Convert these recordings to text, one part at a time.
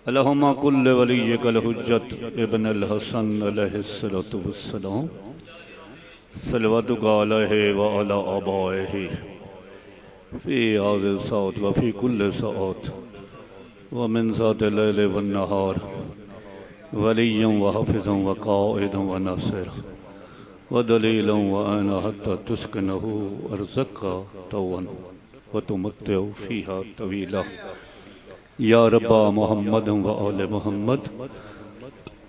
अल्लाहुम्मा कुल्ल वलिय्यकल हुज्जत इब्न अल हसन अलैहिस्सलातु वस्सलाम सल्लवातुका अलैहि व अला आबाइहि फ़ी हाज़िल सअत व फ़ी कुल्ल सअत व मिन सातिल लैल वन नहार वलिय्यन व हाफ़िज़न व क़ाइदन व नासिर व दलीलन व आना हत्ता तुस्किनहु अर्ज़क़ा तवन व तुमत्तिउ फ़ीहा तवीला या रब्बा मोहम्मद व आले मोहम्मद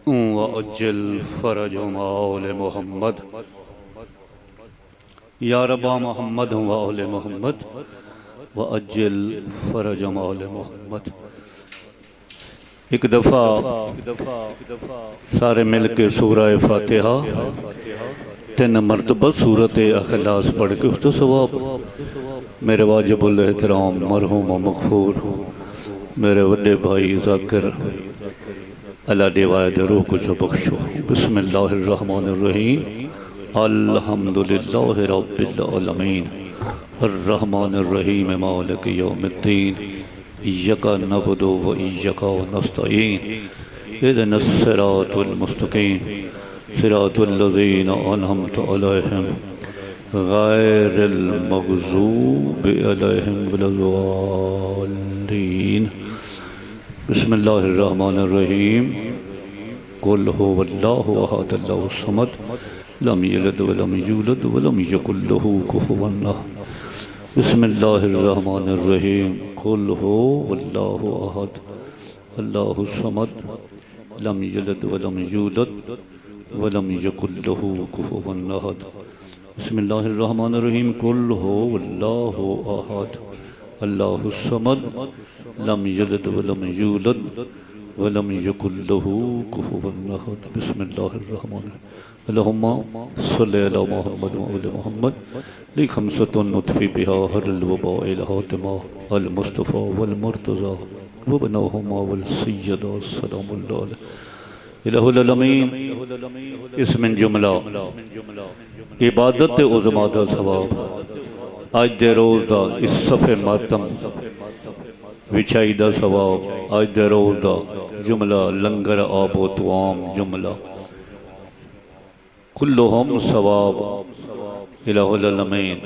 व अज्जिल फ़रजहुम आले मोहम्मद या रब्बा मोहम्मद व आले मोहम्मद व अज्जिल फ़रजहुम आले मोहम्मद। एक दफ़ा सारे मिल के सूरह फ़ातिहा 3 मरतबा सूरत अखलास पढ़ के उसका सवाब मेरे वाजिबुल एहतराम मरहूम मग़फ़ूर मेरे वड्डे भाई ज़ाकिर अल्लाह दिवायत रूह को जो बख्शो। बिस्मिल्लाहिर्रहमानिर्रहीम अल्हम्दुलिल्लाहि रब्बिल आलमीन अर्रहमानिर्रहीम मालिकि यौमिद्दीन इय्याका नअबुदु व इय्याका नस्तईन इहदिनस सिरातल मुस्तक़ीम सिरातल लज़ीना अनअमता अलैहिम गैरिल मग़ज़ूबि अलैहिम वलद्दाल्लीन। बिस्मिल्लाहिर्रहमानिर्रहीम कुल हुवल्लाहु अहद अल्लाहु समद लम यलिद व लम यूलद व लम यकुल लहू कुफुवन अहद। बिस्मिल्लाहिर्रहमानिर्रहीम कुल हुवल्लाहु अहद अल्लाहु समद लम यलिद व लम यूलद व लम यकुल लहू कुफुवन अहद। बिस्मिल्लाहिर्रहमानिर्रहीम कुल हुवल्लाहु अहद अल्लाहु समद लम यलिद व लम यूलद व लम यकुल लहू कुफुवन अहद। बिस्मिल्लाहिर्रहमानिर्रहीम अल्लाहुम्मा सल्लि अला मुहम्मद व आले मुहम्मद ली खमसतुन नुत्फ़ी बिहा हरल वबाइल हातिमा अल मुस्तफ़ा वल मुर्तज़ा व बनहुमा वल सय्यदा सलामुल्लाह इलाहुल अलमीन। इसमें जुमला इबादत उज़मा दा सवाब अज दे रोज़ दा इस सफ़े मातम विछाई दा सवाब अज दे रोज़ दा जुमला लंगर आबो तुआम जुमला कुल्लुहुम सवाब इलाहुल अलमीन।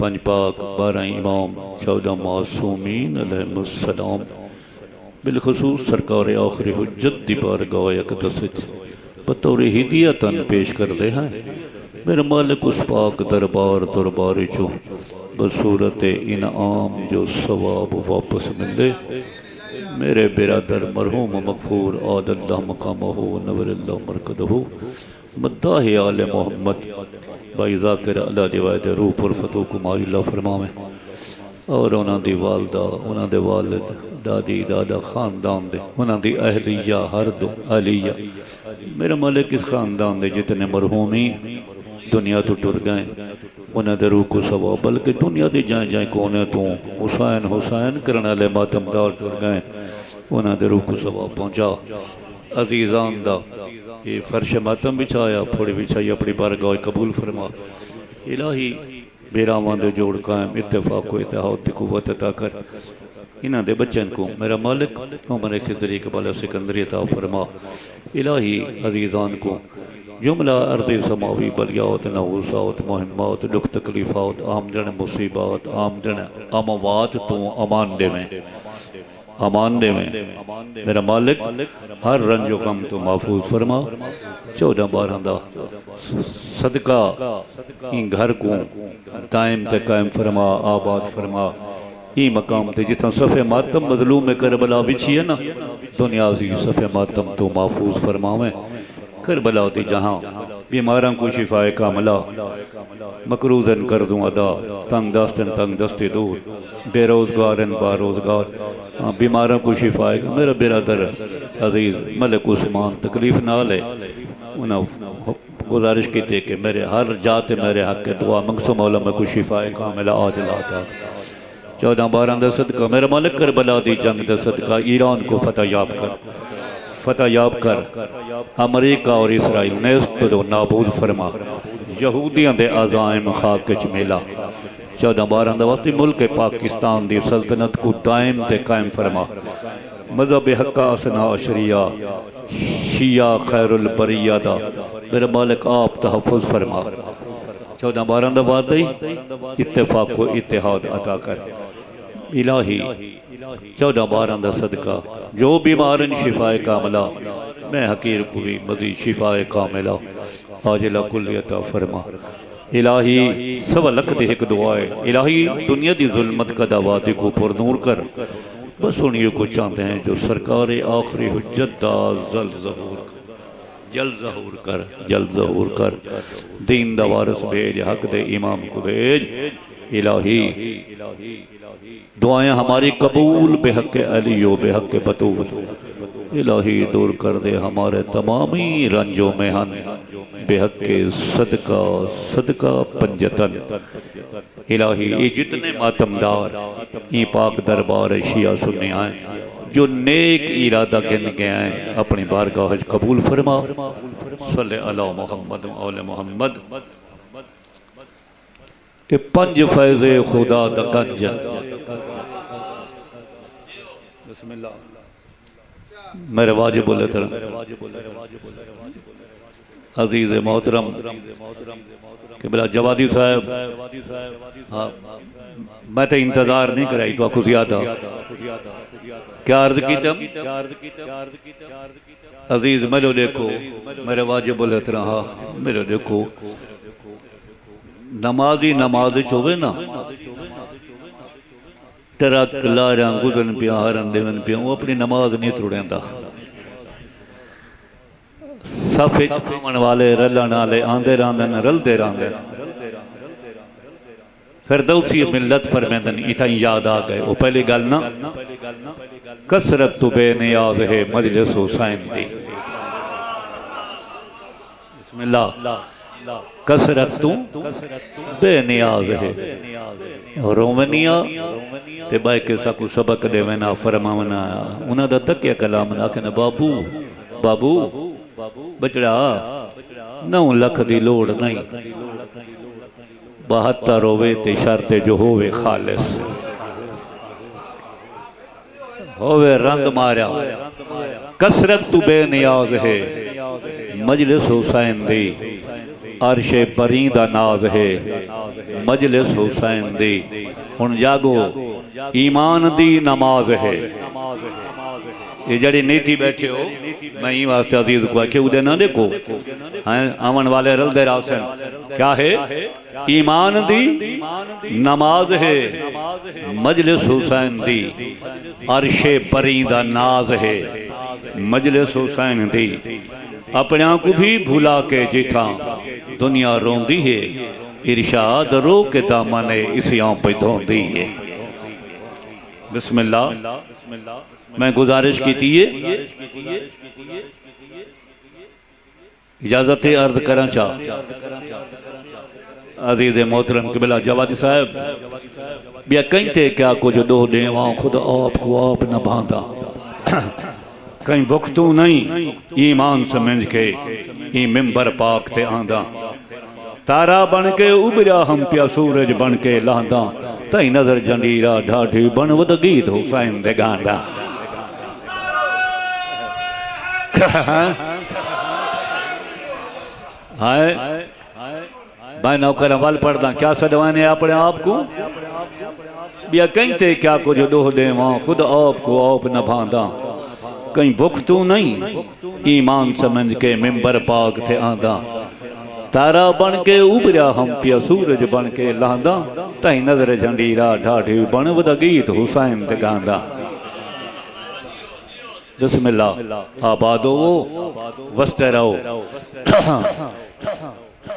5 पाक 12 इमाम 14 मासूमीन अलैहिमुस्सलाम बिलखुसूस सरकार आखिरी हुज्जत दी बारगाह अक़दस बतौर हिदियतन पेश करते हैं मेरे मालिक उस पाक दरबार दरबार चो बसूरत इनाम जो सवाब वापस मिले मेरे बिरादर मरहूम मग़फ़ूर आदल्लाह मक़ामहु नव्वरल्लाह मरकदहु मद्दाह आले मोहम्मद भाई ज़ाकिर अल्लाह दिवायत रूह पर फतू को माइला फरमावे और उन्होंने वालदा उन्होंने वालिद दादी दादा खानदान दे उन्होंने अहलिया हर दो अलिया मेरे मालिक इस खानदान दे जितने मरहूमी दुनिया तो टुर गए उन्होंने रूह को सवाब बल्कि दुनिया के जाए जाए कोने तो हुसैन हुसैन करने वाले मातमदार टुर गए उन्होंने रूह को सवाब पहुँचा। अजीज़ान दा ये फर्श मातम बिछाया थोड़ी बिछाई अपनी बारगाह कबूल फरमा। इलाही बेरावां दे जोड़ कायम इत्तेफाक को इत्तेहाद की कुव्वत अता कर इन्हां दे बच्चन को मेरा मालिक उमर खिदरी कबाला सिकंदरी अता फरमा। इलाही अजीज़ान को जुमला अर्ज़ी समावी बलियात नवूसात मुहिम्मात दुख तकलीफ़ात आमदन मुसीबात आमदन अमवात तो अमान दे में मेरा मालिक हर रंजो कम तो महफूज फरमा। 14-12 दा सदका इन घर को दायम ते कायम फरमा आबाद फरमा ई मकाम ते जिथा सफ़े मातम मजलूम में करबला बिछी है ना दुनिया सी सफ़े मातम तो महफूज फरमावे करबला दी जहाँ बीमारां को शिफाए कामला मकरूजन कर दूँ अदा तंग दस्ते दूर बेरोजगारन बारोजगार बीमारों को शिफाए मेरा बिरादर अजीज़ मलिक उस्मान तकलीफ ना ले उन्हें गुजारिश की थी कि मेरे हर जाते मेरे हक के दुआ मंगसो मौला में को शिफाए कामिला आजिला था। 14-12 दा सदका मेरा मालिक करबला दी जंग दा सदका ईरान को फतह याब कर अमरीका और इसराइल ने नाबूद फरमा यहूदियों के अजायम खाक च मेला 14-12 का वास्ते मुल्क पाकिस्तान की सल्तनत को दायम ते कायम फरमा। मजहब हक्का असना शरिया शिया खैरुल बरिया दा मेरा मालिक आप तहफ़ुज़ फरमा। 14-12 का बाद इत्तेफाक को इत्तेहाद अता कर इलाही। 14-12 का सदका जो बीमारन शिफाए कामला मैं हकीर को भी मज़ीद शिफाए कामिला आजिला कुल्लियता फरमा। इलाही सवा लख दी एक दुआ है। इलाही दुनिया की जुल्मत का दावादे को पुरनूर कर। बस उन्हीं को चाहते हैं जो सरकार आखिरी हुज्जत दा जल ज़हूर कर, जल ज़हूर कर। दीन दा वारिस भेज, हक दे इमाम को भेज। इलाही दुआएं हमारी कबूल बेहक अलियो बेहक बतूल। इलाही दूर कर दे हमारे तमामी रंजो में हन बेहक सदका सदका पंजतन। इलाही ये जितने मातमदार ये पाक दरबार शिया सुनने आए जो नेक इरादा गिन के आए अपनी बारगाह कबूल फरमा। सल्ले अला मुहम्मद औले मुहम्मद। ये 5 फैज़े खुदा दा गंज बिस्मिल्लाह मेरे वाजिबुल एहतराम अजीज़ मोहतरम किबला जवादी साहब। हाँ मैं तो इंतजार नहीं कराई तो खुश याद क्या अर्ज की तम अजीज मेरे देखो मेरे वाजिबुल एहतराम। हाँ मेरे देखो नमाजी नमाज चोवे ना ट्रक लारा गुजन पिया हरन देवन पिया वो अपनी नमाज नहीं तुड़ेंदा। सफे आवन वाले रलन वाले आंदे रांदन रलते रांदे फिर दौसी मिलत फरमेंदन इतना याद आ गए। वो पहली गल ना कसरत तो बेनियाज है मजलिस हुसैन दी। बिस्मिल्लाह कसरत तू बेनियाज है रोवनिया ते बाय के साकू सबक देवना फरमावना उन्हां दा तकिया कलाम ना कहना बाबू बाबू बचड़ा 9 लाख दी लोड़ नहीं 72 होवे ते शर्त जो होवे खालिस होवे रंग मारा। कसरत तू बेनियाज है मजलिस हुसैन दी अर्शे परी दा नाज है मजलिस हुसैन दी। हुन जागो ईमान दी नमाज है। ये जड़ी नीति बैठे हो मैं ही वास्ते अजीज को आखे उदे ना देखो हैं आवन वाले रलदे रासन क्या है ईमान दी नमाज है मजलिस हुसैन दी अर्शे परी दा नाज है मजलिस हुसैन दी। अपने को भी भुला के जिठा दुनिया रोंदी है इरशाद रो के दामने इसियां पे धोंदी है। बिस्मिल्लाह मैं गुजारिश की थी इजाजत अर्ज करा चाह अजीज मोहतरम किबला जवादी साहब बिया कहीं थे क्या कुछ दो देवा खुद आपको आप न बांधा कहीं भुखतू नहीं ईमान समझ के ई मिंबर पाक ते आंदा तारा बन के उबरा हम पिया सूरज बन के लांदा तई नजर जंडीरा ढाढी बन वद गीत हुसैन दे गांदा। हाय मैं नौकर वाल पढ़दा क्या सदवाने अपने आप को बिया कहीं थे क्या कुछ दोह देवा खुद आपको आप न भांदा कहीं भुख तू नहीं ईमान समझ के मिंबर पाक थे आंदा तारा बन के उबरा हम पिया सूरज बन के लांदा तई नजर झंडीरा ढाढी बन वद गीत हुसैन ते गांदा। बिस्मिल्लाह आबाद हो वसते रहो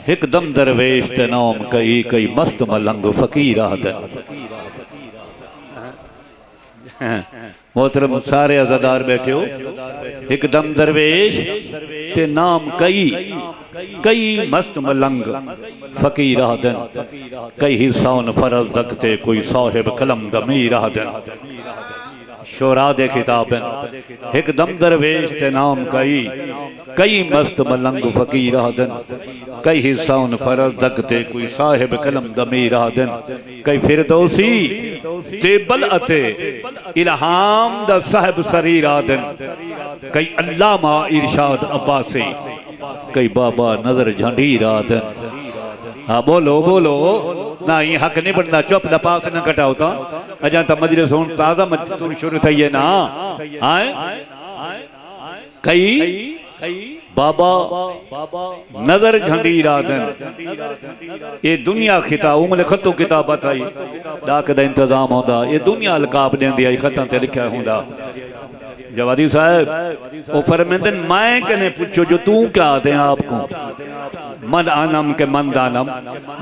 एकदम दरवेश ते नाम कई कई मस्त मलंग फकीर मोहतरम सारे अज़ादार बैठे हो एकदम दरवेश ते नाम कई कई मस्त मलंग फकीर कई हिस्साउन फरज रखते कोई साहिब कलम गमीर शोरा दे किताबन एकदम दरवेश के नाम कई मस्त मलंग फकीर आदन कई हिस्साउन फरज दकते कोई साहिब कलम दमीर आदन कई फिरदौसी तेबल अते इल्हाम दा साहिब सरीर आदन कई अल्लामा इरशाद अब्बासी कई बाबा नजर झंडीर आदन। हाँ बोलो बोलो ना ये हक नहीं बनता चुप दा पास न कटाओ तो अजा तो मजलिस होन ताजा मजलिस शुरू थई है ना आए कई बाबा नजर झंडी रादन ये दुनिया खिता उमले खतो किताबत आई डाक दा इंतजाम होंदा ये दुनिया अलकाब देंदी आई खतां ते लिखया होंदा। जवादी साहब वो फरमाते मैं कने पूछो जो तू क्या दे आपको मन आनम के मन दानम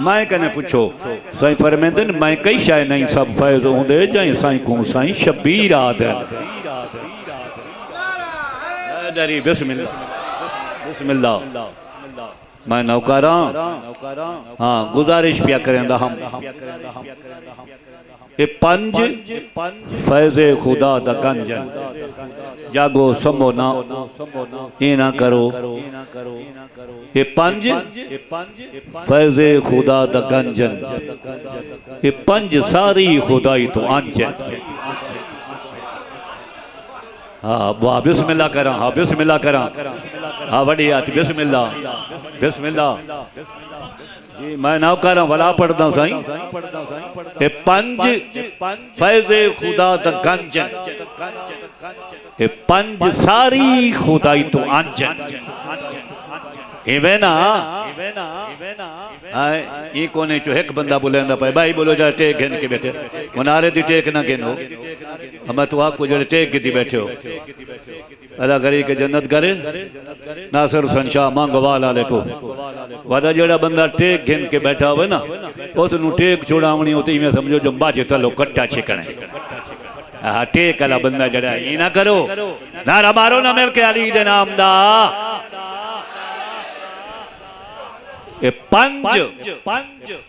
मैं कने पूछो साईं फरमाते मैं कई शाय नहीं सब फैज होंदे जाए साईं को साईं शबीर आदन डरी बिस्मिल्लाह बिस्मिल्लाह मैं नौकारा हाँ गुजारिश पिया करेंदा हम ये पंज फैज़े खुदा दा गंजन जागो समो ना ये ना करो ये पंज फैज़े खुदा दा गंजन ये पंज सारी खुदाई तो आंजन। हाँ वाह बिस्मिल्लाह करा हाँ बिस्मिल्लाह करा हाँ बड़ी आती बिस्मिल्लाह बिस्मिल्लाह जी मैं ना कर रहा वला पढ़ता साईं ये पंज फैज़े खुदा दा गंजन ये पंज सारी खुदाई तो आंजन इवे ना ये कोने चो एक बंदा बोलेंदा पाए भाई बोलो जा टेक गिन के बैठे मुनारे दी टेक ना गिनो हम तो आपको जड़े टेक गिदी बैठे हो अल्लाह करी के जन्नत करे नासिर हुसैन शाह मांगवाल वाले को वादा जेड़ा बंदा टेक गिन के बैठा हुए ना उस टेक छुड़ावनी होती मैं समझो जो बाजे तलो कट्टा छिकने हाँ टेक वाला बंदा जड़ा ये ना करो नारा मारो ना मिल के अली दे नाम दा ये पंज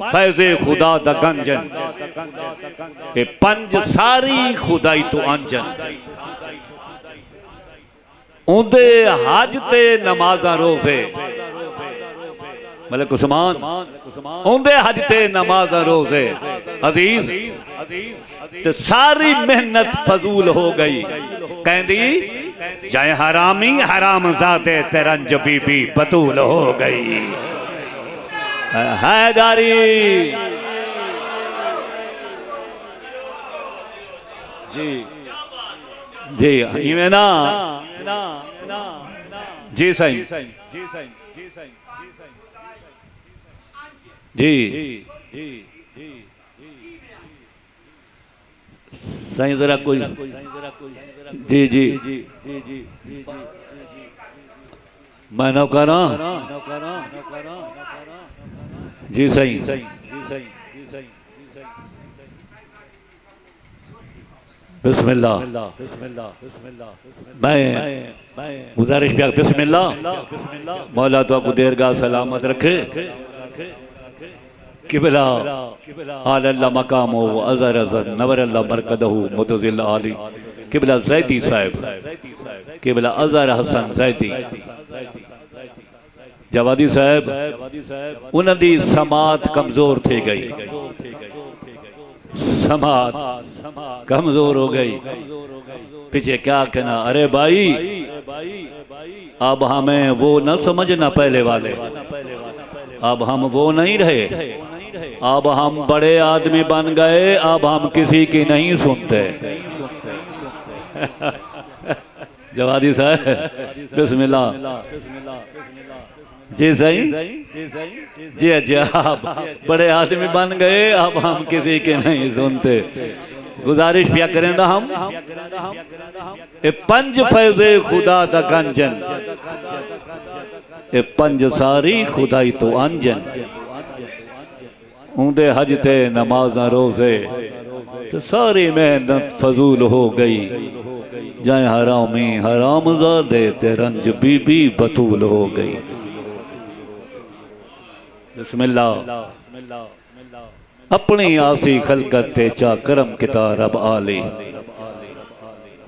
फैज़े खुदा दा गंजन ये पंज सारी खुदाई तो अंजन उन्दे हज ते नमाज़ा रोज़े मलिक उस्मान उन्दे हज ते नमाज़ा रोज़े अजीज ते सारी मेहनत फजूल हो गई कहंदी जाए हरामी हराम ज़ादे ते रंज बीबी बतूल हो गई हैदारी जी जी इवें ना जी साईं जी साईं जरा कोई जी जी मैं नौकरा जी सही बिस्मिल्लाह मैं गुजारिश किया बिस्मिल्लाह मौला तो आपको देरगाह सलामत रखे किबला आलल्लाह मकामो अज़र अज़र नवर अल्लाह मरकदहु मुतज़िल आली किबला ज़ैदी साहब किबला अज़र हसन ज़ैदी जवादी साहब उन्होंने समात कमजोर थी गई समात कमजोर हो गई पीछे क्या कहना अरे भाई अब हमें वो न समझना पहले वाले अब हम वो नहीं रहे अब हम बड़े आदमी बन गए अब हम किसी की नहीं सुनते जवादी साहब बिस्मिल्लाह जी सही जी अच्छा आप बड़े आदमी बन गए अब हम किसी के नहीं सुनते गुजारिश क्या करें हम ये पंज फैज़े खुदा दा गंजन ये पंज सारी खुदाई तो अंजन उन्दे हज ते नमाज़ा रोज़े तो सारी मेहनत फजूल हो गई जाए हरामी हरामज़ादे ते रंज बीबी बतूल हो गई। बिस्मिल्लाह अपनी आसी खलकत ते चा करम किता रब आली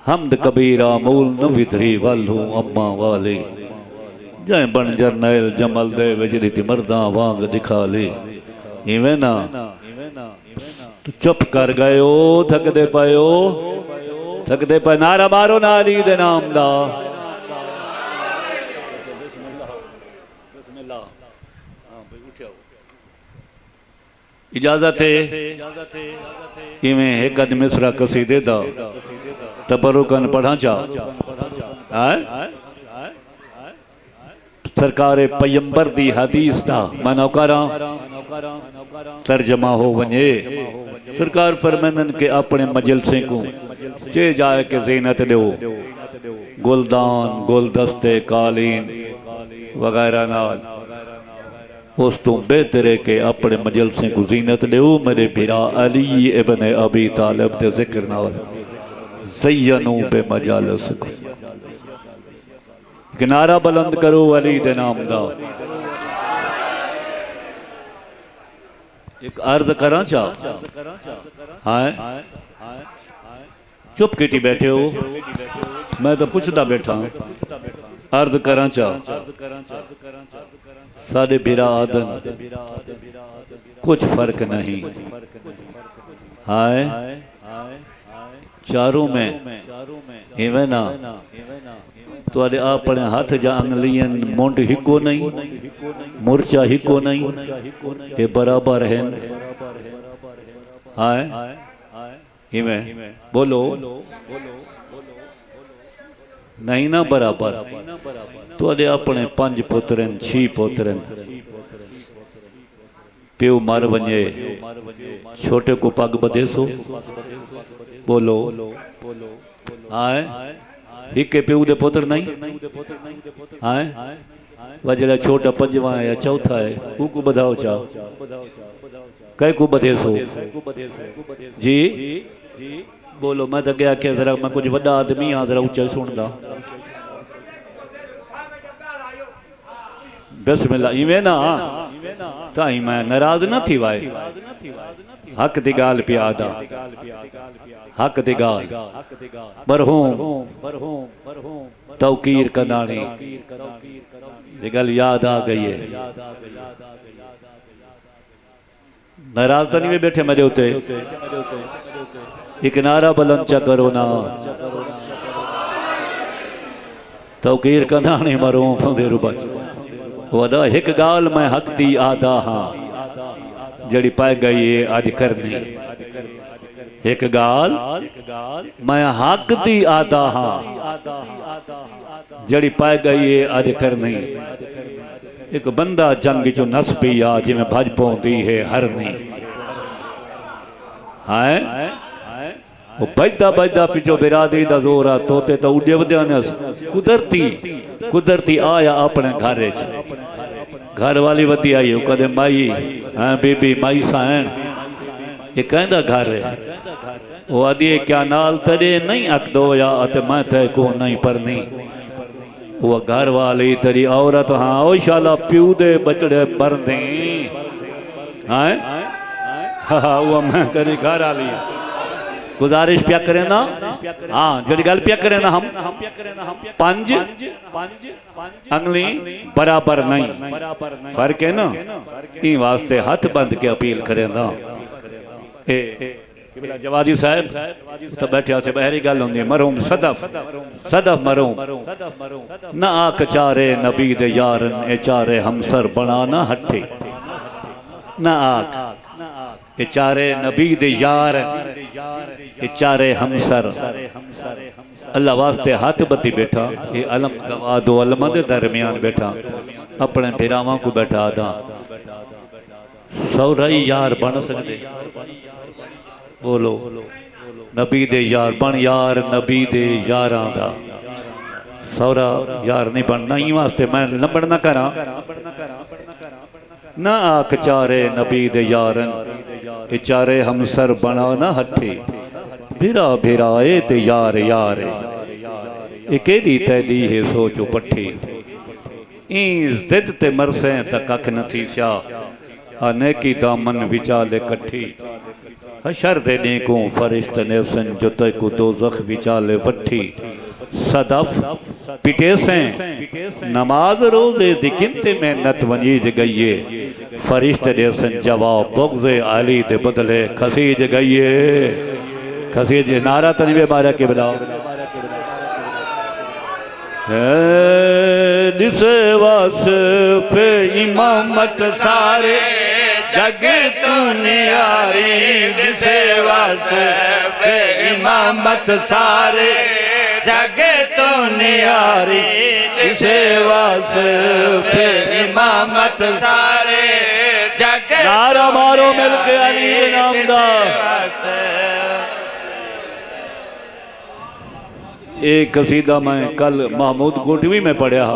हमद कबीरा मूल न विधरी वल हूँ अम्मा वाले जै बन जरनैल जमल दे विजरी मर्दा वांग दिखा ले इवें ना तो चुप कर गए हो थकदे पायो थकदे पे नारा मारो नारी दे नाम दा इजाजत है इवें एक अद मिसरा कसीदे दा तबरुकन पढ़ा चा सरकार पैगंबर दी हदीस दा मनो करा तर्जमा हो वने सरकार फरमानन के अपने मजलसे को चे जाए के ज़ीनत दो गुलदान गुलदस्ते कालीन वगैरह नाल उस तो बेहतर है कि अपने मजलसे को ज़ीनत दो मेरे बिरा अली इब्न अबी तालिब दे जिक्र नाल ज़य्यनू बे मजालिस नारा बुलंद करो अली दे नाम दा एक अर्ज करा चा हाँ चुप की बैठे हो मैं तो पुछदा बैठा अर्ज करा चा साडे बिरा आदन कुछ फर्क नहीं हाय चारों में इवें ना तुहाडे अपने हाथ जा अंगलियन मुंड हिको नहीं मुरचा हिको नहीं ये बराबर है हाय इवें बोलो नहीं ना बराबर तुहाडे अपने 5 पुत्रन 6 पुत्रन प्यो मर वने छोटे को पग बधे सो बोलो हाय हिके प्यो दे पुत्र नहीं हाय वह जरा छोटा पंजवा है या चौथा है को बधाओ चाहो कै को बधे सो जी बोलो मैं तो गया क्या जरा मैं कुछ बड़ा आदमी हाँ जरा ऊंचा सुनदा बिस्मिल्लाह इवें ना ताई मैं नाराज न थी वाए हक दी गाल पिया दा हक दी गाल बरहूं तौकीर कदानी ये गल याद आ गई है नाराज तो नहीं वे बैठे मेरे उते एक नारा बुलंद चा करो ना तौकीर कदानी मरूं फंदे रुबा वदा एक गाल मैं हक दी आदा हाँ जड़ी पाई गई है आज करनी एक गाल मैं हक दी आदा हाँ जड़ी पाई गई है आज करनी एक बंदा जंग चो नस पी आ जिमें भज पौंदी है हरनी हाय वो बजदा बजदा पिछो बिरादरी दा जोर आ तोते तो उड़े वध्या नस कुदरती आया अपने घर वाली वधी आई हो कदे माई हाँ बीबी माई साइन ये कहंदा घर है वो आदि क्या नाल तेरे नहीं अकदो या मैं ते को नहीं परनी वो घर वाली तेरी औरत हाँ ओ शाला प्यू दे बचड़े बरदे हाँ हाँ वो मैं तेरी घर वाली गुजारिश प्या करें ना हाँ जड़ी गल प्या करें ना हम 5 अंगली बराबर नहीं फर्क है ना ई वास्ते हाथ बंद के अपील करें ना जवादी साहब तो बैठे से बहरी गल होंगी मरूम सदफ मरूम न आक चारे नबी दे यारन ए चारे हमसर बनाना हट्ठे न आक ये चारे नबी दे यार ये चारे हमसर अल्लाह वास्ते हाथ बत्ती बैठा ये अलम गवा दो अलम दे दरमियान बैठा अपने फिरावां को बैठा दा सौराई यार बन सकते बोलो नबी दे यार बन यार नबी दे यारां दा सौरा यार नहीं बनना ही वास्ते मैं लंबड़ ना करा ना आख चारे नबी दे यारन ये चारे हमसर बना ना हट्ठी भिरा भिराए ते यार यार ये केड़ी तैडी है सोचो पट्ठी ई जिद ते मरसे त कख न थी स्या अने की दामन विचाले कट्ठी हशर दे नेको फरिश्ते ने सन जुते को दोज़ख विचाले वठी सदफ पिटे से नमाज रोजे दिकिनते में नत वंजीज गईए फरिश्ते ने सन जवाब बुग़्ज़े अली दे बदले खसीज गईए खसीज नारा तनवे बारा के बुलाओ दिसे वास्फ़े इमामत सारे जग तू नियारी दिसे वास्फ़े इमामत सारे जग तो नियारी दिसे वास्फ़े इमामत सारे जग नारा मारो मिलके अली नामदार। एक कसीदा मैं कल महमूद कोटवी में पढ़ा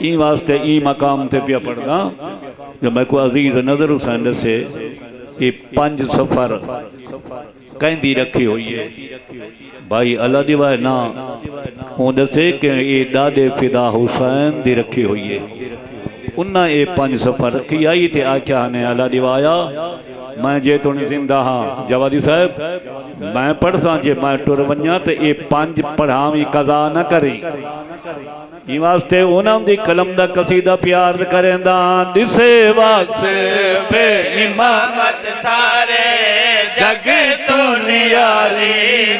ई वास्ते ई मकाम ते पिया पढ़ना जो मैं को अजीज नजर हुसैन से ये 5 सफर कहती रखी हुई है भाई अल्लाह दी वाह ना वो दसे कि ये दादे फिदा हुसैन दी रखी हुई है उन्ना ये 5 सफर रखी आई ते आख्या ने अल्लाह दी वाया मैं जे तुम जिंदा हाँ जवादी साहब मैं पढ़सा जे मैं टुर वन्या तो ये 5 पढ़ावी कज़ा न करी वास्ते उन्होंने दी कलम दा कसीदा प्यार करेंदा दिसे वास्फ़े इमामत सारे जग तू नियारी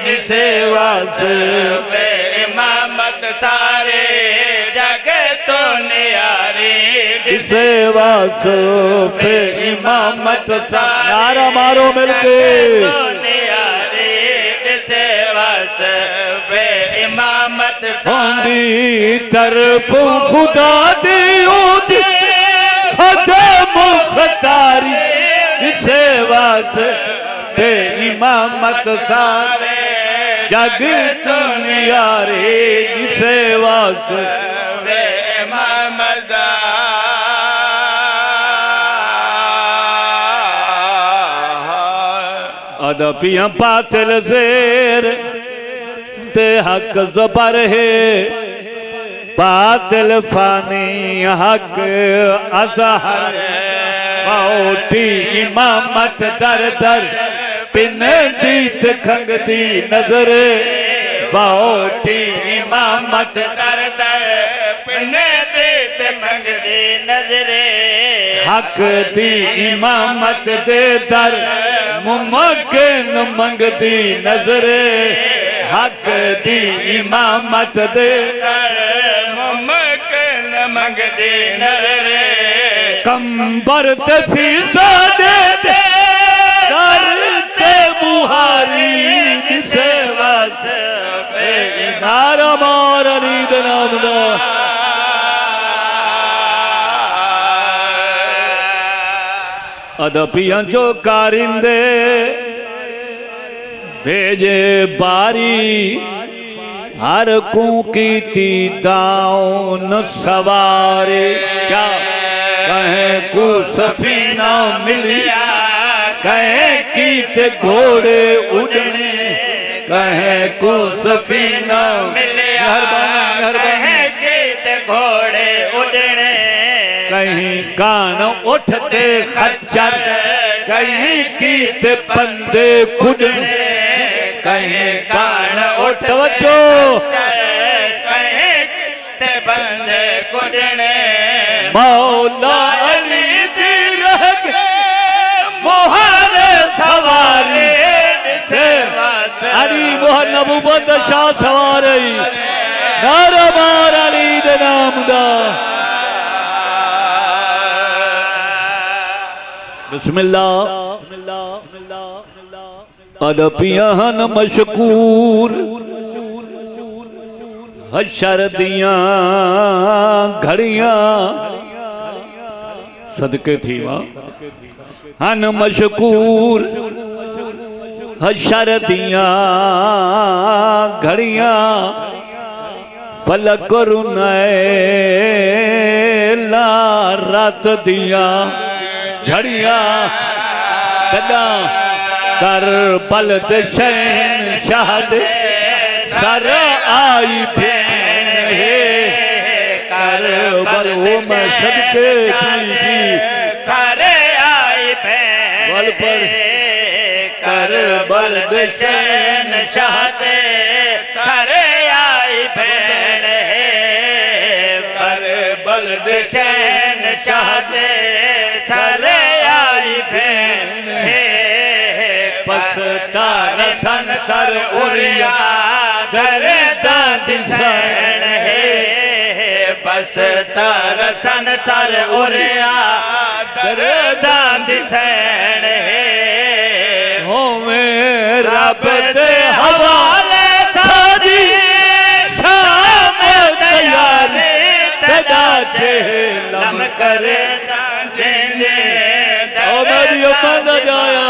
दिसे वास्फ़े इमामत सारे जग तू नियारी दिसे वास्फ़े इमामत सारे नारा मारो मिलके दिसे वास्फ़े इमामत सारे तरफ खुदा दी मुख्तारी दिसे वास्फ़े इमामत सारे जग तू नियारी दिसे वास्फ़े इमामत अदपियां बातिल ज़ेर ते हक ज़बर है बातिल फानी हक अज़हर मौटी इमामत दर दर पिन दीत खंगती नजर मौटी इमामत दर दर पिन दीत मंगती नजर हक दी इमामत दे दर मुमकिन मंगती नजर हक दी इमामत दे मुमकिन मंगती नजर कंबर ते फिजा दे करते बुहारी दिसे वास्फ़े नारा मार अली दे नाम दा अदपियां जो कारिंदे भेजे बारी हर को की दाओ न सवारे क्या कहे को सफीना मिलिया कहे कीते घोड़े उड़ने कहे को सफीना मिलिया कहे कीते घोड़े उड़ने कहीं कान उठते खच्चर कहीं कीते बंदे खुदने कहीं कान उठ बचो कहीं कीते बंदे खुदने मौला अली दी रह गए मोहर सवारी अली मोहर नबूवत शाह सवारी नारा मार अली दे नाम दा बिस्मिल्लाह अदपियान मशकूर हशर दियां घड़ियां सदके थी हन मशकूर हशर दियां घड़ियां फलक रुनैला रात दियां झड़िया कदा कर बलद शहन शहद सर आई भेन है कर बलो में सदके थी सर आई भेन बल पर करबल शहन शाहते सारे आई भेण करबल शहन शाहते सारे आई भेण पसतार सन सर उरिया दर दाद सैन पसतार सन सर उरिया दर दाद सैन होवे रब दे हवाले थारी शाम तैयारी तदा लम करे देंदे ओ मेरी अम्मा दा जाया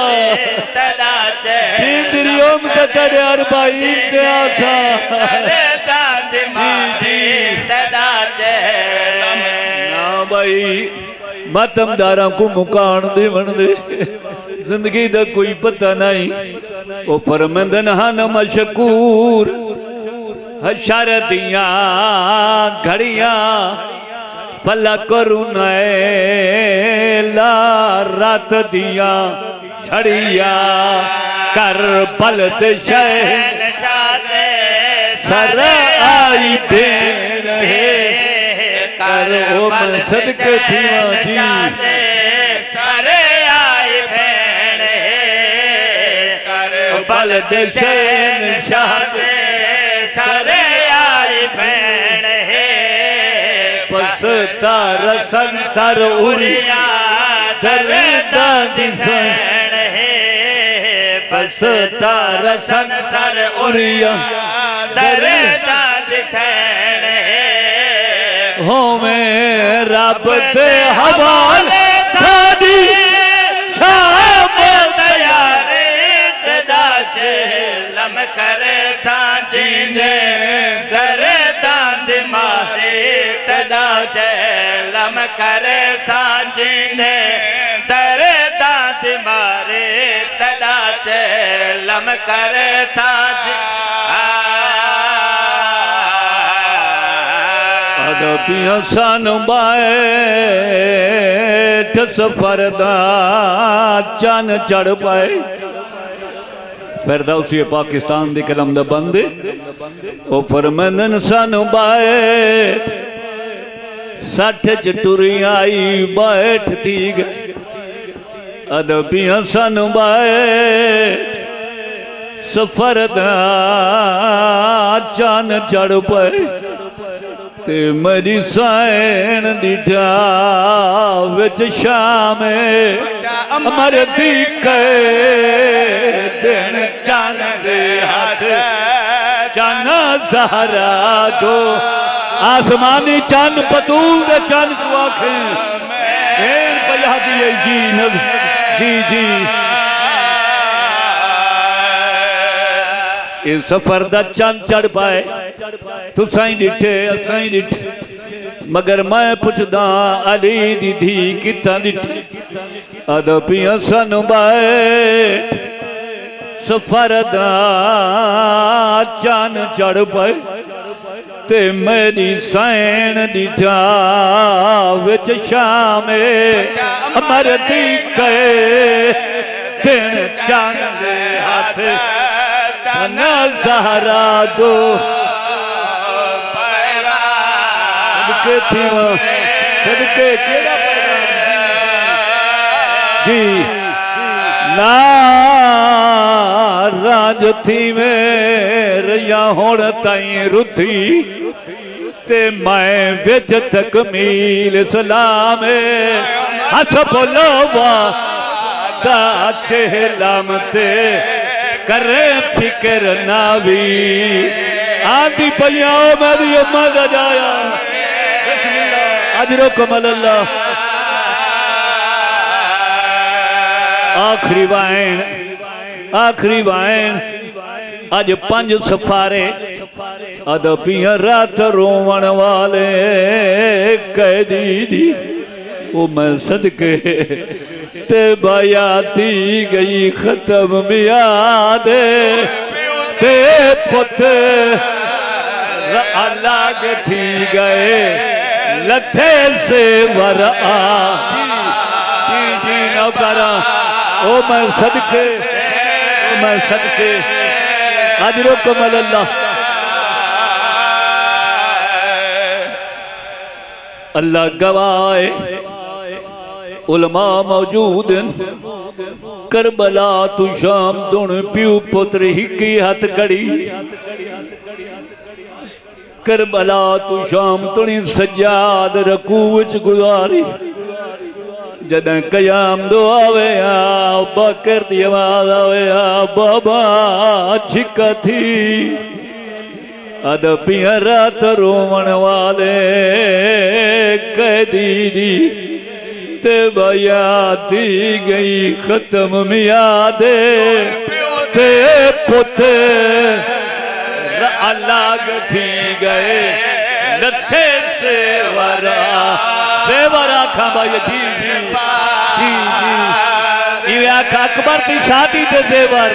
तदा तेरी ओम तेरे अरबाई ते आसा दाद मारी तदा ना भाई मातमदारा को मुकान दे बन दे जिंदगी दा कोई पता नहीं वो फरमंदन हन मशकूर हशर दियां घड़ियां फला करुणा रात दियां छड़िया कर बलद शहन चाहते सर आई देन कर ओ मन सदके थीवा जी सारे आई भेण कर बलद शहन चाहते सारे आई भेण पसतार संसार उरिया दर्दा दिसण पसतार संसार उरिया दर्दा दिसण होवे रब दे हवाले थारी शाम तैयारी तदा लम करे था जीने दर्दा मारे तदा लम करे था जीने दर्दा मारे तदा लम करे था अदबियां सन बैठ सफर दा चन चढ़ पाए फिरदौसी पाकिस्तान दी कलम दा बंद ओ फरमानन सन बैठ 60 च टुरी आई बैठ थी गई अदबियां सन बैठ सफर दा चन चढ़ पाए ते मेरी सैन दिठा विच शाम अमर दी दिन चन दे हाथ चन सहारा दो आसमानी चन पतूल दे चन तू आखे पया दिए जी जी जी इस सफर दा चंद चढ़ पाए तुसाई डिठे असाई डिठे मगर मैं पुछदा अली दी धी किथा डिठी अदबियां सन बैठ सफर दा चंद चढ़ पाए ते मेरी सैन डिठा विच शाम अमर दी दिन चंद दे हाथ न सहारा दो सदके थीवा सदके केड़ा जी ना राज थी मेरिया होण ताई रुथी ते मैं विच तकमील सलाम हस बोलो वादा चेहलम ते करे फिक्र ना भी आंधी पैया मेरी अम्मा का जाया अजरो कमल अल्लाह आखिरी वाइन अज 5 सफारे अदबियां रात रोवन वाले कैदी दी वो मैं सदके ते बयाती गई खत्म मियाद ते पुत अलग थी गए लथे से वर जी नौकरा ओ मैं सदके मैं सदके अजरुकुम अल्लाह। अल्लाह गवाए उलमा मौजूद करबला तू शाम दुण प्यू पुत्र हिकी हथ कड़ी करबला तू शाम तुणी सजाद रकू विच गुजारी जॾहिं कयाम दो आवे बकर दी आवाज आवे बाबा छिक थी अद पिया रात रोवण वाले कैदी दी ते बया थी गई खत्म मियादे ते पुत्र अलग थी गए लथे सेवरा खा भाई जी जी जी जी ये आखा अकबर की शादी दे देवर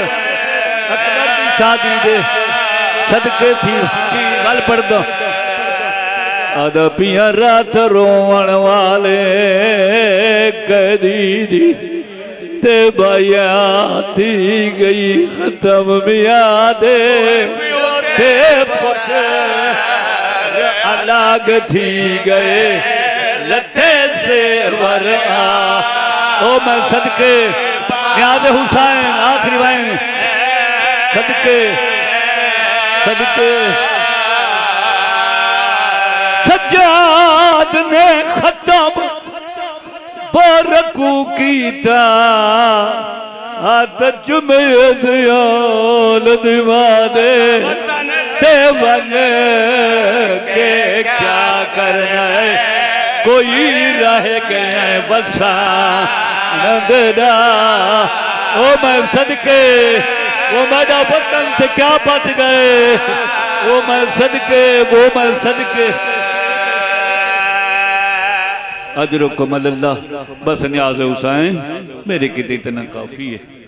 अकबर की शादी दे सदके थी जी गल पढ़ दो अद पिया रात रोवण वाले कैदी दी ते बया थी गई खत्म मियादे ते पुत्र अलग थी गए लथे से वर ओ मैं सदके याद हुसैन आखिरी वाइन सदके सदके सज्जाद ने खत्म बरकू कीता हाथ जुमे दयाल दीवाने ते बन के क्या करना है कोई रह गया बसा नंदना ओ मैं सदके वो मेरा वतन से क्या बच गए वो मैं सदके अजरुकुम अल्लाह। बस न्याज़ हुसैन मेरे किते इतना काफी है।